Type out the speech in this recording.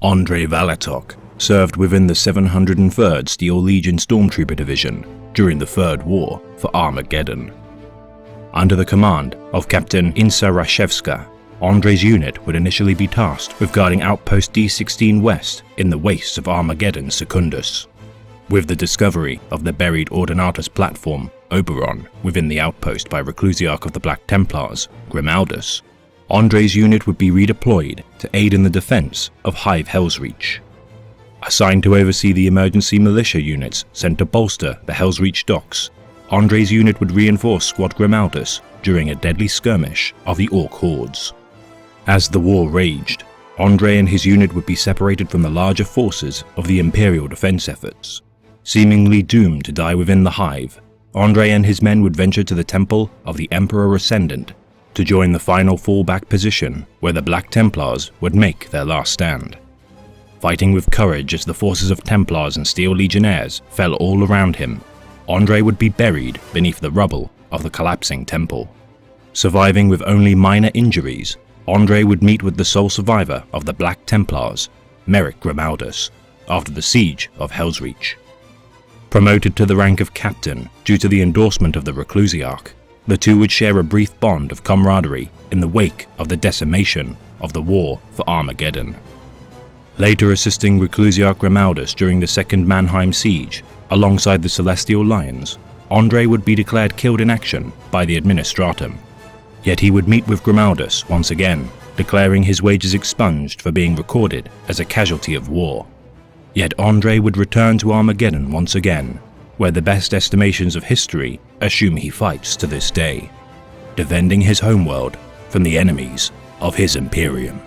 Andrei Valatok served within the 703rd Steel Legion Stormtrooper Division during the Third War for Armageddon. Under the command of Captain Insa Rashevska, Andrei's unit would initially be tasked with guarding Outpost D-16 West in the wastes of Armageddon Secundus. With the discovery of the buried Ordinatus platform, Oberon, within the outpost by Reclusiarch of the Black Templars, Grimaldus, Andrei's unit would be redeployed to aid in the defense of Hive Hellsreach. Assigned to oversee the emergency militia units sent to bolster the Hellsreach docks, Andrei's unit would reinforce Squad Grimaldus during a deadly skirmish of the Orc hordes. As the war raged, Andrei and his unit would be separated from the larger forces of the Imperial defense efforts. Seemingly doomed to die within the Hive, Andrei and his men would venture to the Temple of the Emperor Ascendant to join the final fallback position where the Black Templars would make their last stand. Fighting with courage as the forces of Templars and Steel Legionnaires fell all around him, Andrei would be buried beneath the rubble of the collapsing temple. Surviving with only minor injuries, Andrei would meet with the sole survivor of the Black Templars, Merrick Grimaldus, after the siege of Hellsreach. Promoted to the rank of captain due to the endorsement of the Reclusiarch, the two would share a brief bond of camaraderie in the wake of the decimation of the war for Armageddon. Later assisting Reclusiarch Grimaldus during the Second Mannheim Siege, alongside the Celestial Lions, Andrei would be declared killed in action by the Administratum. Yet he would meet with Grimaldus once again, declaring his wages expunged for being recorded as a casualty of war. Yet Andrei would return to Armageddon once again, where the best estimations of history assume he fights to this day, defending his homeworld from the enemies of his Imperium.